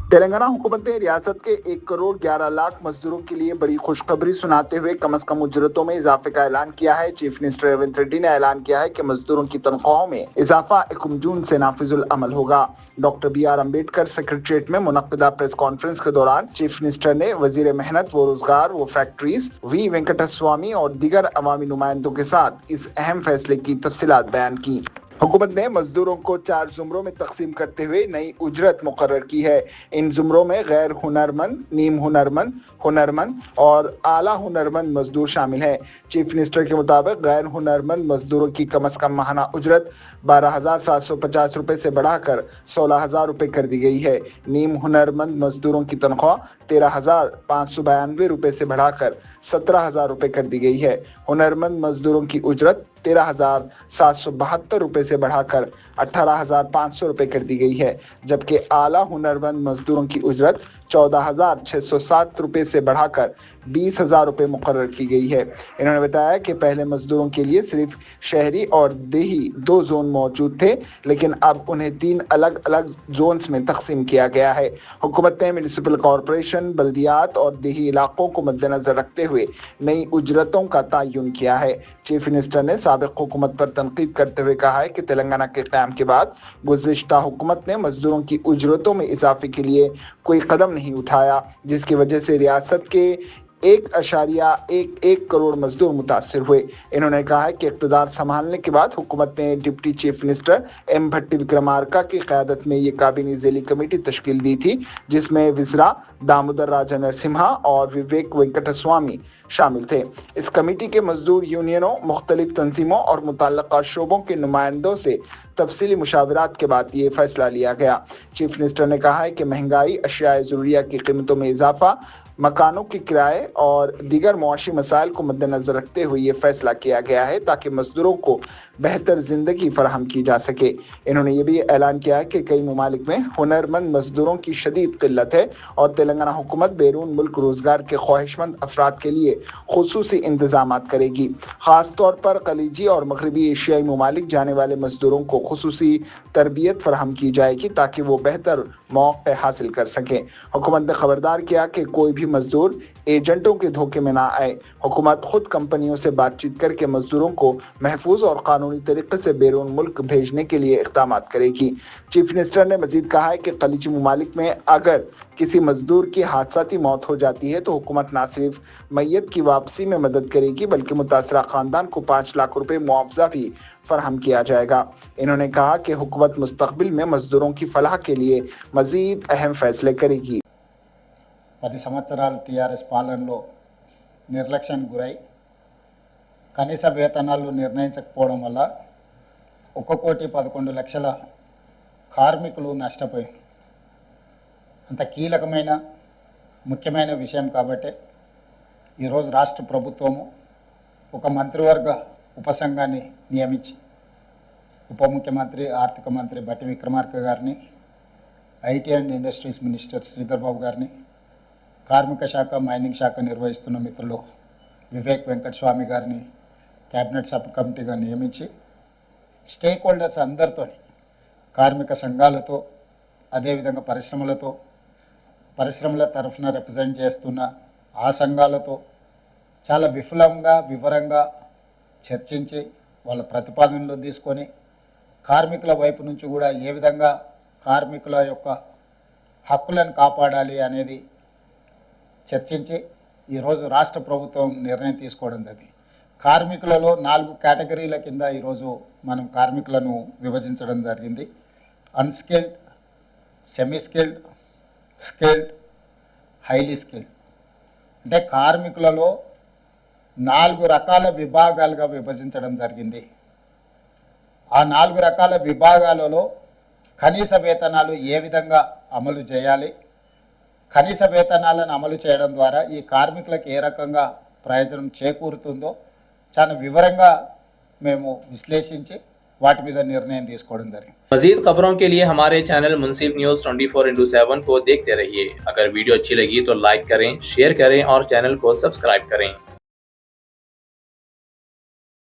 तेलंगाना हुकूमत ने रियासत के 1,11,00,000 मजदूरों के लिए बड़ी खुशखबरी सुनाते हुए कम से कम उजरतों में इजाफे का ऐलान किया है। चीफ मिनिस्टर रेवंत रेड्डी ने ऐलान किया है कि मजदूरों की तनख्वाहों में इजाफा 1 जून से नाफिजुल अमल होगा। Doctor B.R. अम्बेडकर सेक्रेटरिएट में मुनक्किदा प्रेस कॉन्फ्रेंस के दौरान चीफ मिनिस्टर ने वजीर मेहनत व रोजगार व फैक्ट्रीज V. वेंकटस्वामी और दीगर अवामी नुमाइंदों के साथ इस अहम फैसले की तफसीलात बयान की। हुकूमत ने मजदूरों को 4 जुमरों में तकसीम करते हुए नई उजरत मुकर्रर की है। इन जुमरों में गैर हुनरमंद, नीम हुनरमंद, हुनरमंद और आला हुनरमंद मजदूर शामिल हैं। चीफ मिनिस्टर के मुताबिक गैर हुनरमंद मजदूरों की कम से कम माहाना उजरत 12,750 रुपए से बढ़ाकर 16,000 रुपए कर दी गई है। नीम हुनरमंद मजदूरों की तनख्वाह 13,592 रुपए से बढ़ाकर 17,000 रुपए कर दी गई है। हुनरमंद मजदूरों की उजरत 13,772 रुपए से बढ़ाकर 18,500 रुपए कर दी गई है, जबकि आला हुनरमंद मजदूरों की उजरत 14,607 रुपए से बढ़ाकर 20,000 रुपए मुकर्रर की गई है। इन्होंने बताया कि पहले मजदूरों के लिए सिर्फ शहरी और देही 2 जोन मौजूद थे, लेकिन अब उन्हें 3 अलग अलग जोन्स में तकसीम किया गया है। हुकूमत ने म्युनिसिपल कॉरपोरेशन, बल्दियात और देही इलाकों को मद्देनजर रखते हुए नई उजरतों का तयन किया है। चीफ मिनिस्टर ने साबिक हुकूमत पर तनकीद करते हुए कहा है कि तेलंगाना के क़याम के बाद गुज़िश्ता हुकूमत ने मजदूरों की उजरतों में इजाफे के लिए कोई कदम नहीं उठाया, जिसकी वजह से रियासत के 1.11 करोड़ मजदूर मुतासिर हुए। इन्होंने कहा है कि इक़्तिदार संभालने के बाद हुकूमत ने डिप्टी चीफ मिनिस्टर M. भट्टी विक्रमार्का की क़यादत में ये काबीनी ज़ैली कमेटी तश्कील दी थी, जिसमें विज़रा दामोदर राजा नरसिम्हा और विवेक वेंकटस्वामी शामिल थे। इस कमेटी के मजदूर यूनियनों, मुख्तलिफ तंजीमों और मुतल्लका शोबों के नुमाइंदों से तफसीली मुशावरात के बाद ये फैसला लिया गया। चीफ मिनिस्टर ने कहा है कि महंगाई, अशियाए ज़रूरिया की कीमतों में इजाफा, मकानों के किराए और दीगर मुआशी मसाइल को मद्देनजर रखते हुए ये फैसला किया गया है ताकि मजदूरों को बेहतर जिंदगी फराहम की जा सके। इन्होंने ये भी ऐलान किया है कि कई ममालिक में हुनरमंद मजदूरों की शदीद किल्लत है और तेलंगाना हुकूमत बैरून मुल्क रोजगार के ख्वाहिशमंद अफराद के लिए खुसूसी इंतजाम करेगी। खास तौर पर खलीजी और मगरबी एशियाई ममालिक जाने वाले मजदूरों को खुसूसी तरबियत फराहम की जाएगी ताकि वो बेहतर मौके हासिल कर सकें। हुकूमत ने खबरदार किया कि कोई भी मजदूर एजेंटों के धोखे में ना आए। हुकूमत खुद कंपनियों से बातचीत करके मजदूरों को महफूज और कानूनी तरीके से बैरून मुल्क भेजने के लिए इक़दाम करेगी। चीफ मिनिस्टर ने मजीद कहा है कि खलीजी ममालिक में अगर किसी मजदूर की हादसाती मौत हो जाती है तो हुकूमत न सिर्फ मैयत की वापसी में मदद करेगी बल्कि मुतासरा खानदान को 5 लाख रुपए मुआवजा भी फराहम किया जाएगा। इन्होंने कहा कि हुकूमत मुस्तकबिल में मजदूरों की फलाह के लिए मजीद अहम फैसले करेगी। 10 సంవత్సరాల టీఆర్ఎస్ పాలనలో నిర్లక్ష్యానికి గురై కనీస వేతనాలు నిర్ణయించకపోవడం వల్ల 1,11,00,000 కార్మికులు నష్టపోయారు. అంత కీలకమైన ముఖ్యమైన విషయం కాబట్టి ఈరోజు రాష్ట్ర ప్రభుత్వము ఒక మంత్రివర్గ ఉపసంఘాన్ని నియమించి ఉప ముఖ్యమంత్రి, ఆర్థిక మంత్రి భట్టి విక్రమార్క గారిని, IT and industries minister Sridhar Babu గారిని, కార్మిక శాఖ, మైనింగ్ శాఖ నిర్వహిస్తున్న మిత్రులు వివేక్ వెంకటస్వామి గారిని క్యాబినెట్ సబ్ కమిటీగా నియమించి స్టేక్ హోల్డర్స్ అందరితో, కార్మిక సంఘాలతో, అదేవిధంగా పరిశ్రమల తరఫున రిప్రజెంట్ చేస్తున్న ఆ సంఘాలతో చాలా వివరంగా చర్చించి వాళ్ళ ప్రతిపాదనలు తీసుకొని కార్మికుల వైపు నుంచి కూడా ఏ విధంగా కార్మికుల యొక్క హక్కులను కాపాడాలి అనేది చర్చించి ఈరోజు రాష్ట్ర ప్రభుత్వం నిర్ణయం తీసుకోవడం జరిగింది. కార్మికులలో 4 కేటగిరీల కింద ఈరోజు మనం కార్మికులను విభజించడం జరిగింది. Unskilled, semi skilled, skilled, highly skilled. అంటే కార్మికులలో 4 రకాల విభాగాలుగా విభజించడం జరిగింది. ఆ 4 రకాల విభాగాలలో కనీస వేతనాలు ఏ విధంగా అమలు చేయాలి, కనీస వేతనాలను అమలు చేయడం ద్వారా ఈ కార్మికులకు ఏ రకంగా ప్రయోజనం చేకూరుతుందో చాలా వివరంగా మేము విశ్లేషించి వాటి మీద నిర్ణయం తీసుకోవడం జరిగింది. मजीद खबरों के लिए हमारे चैनल मुंसिफ न्यूज़ 24x7 को देखते रहिए। अगर वीडियो अच्छी लगी तो लाइक करें, शेयर करें और चैनल को सब्सक्राइब करें।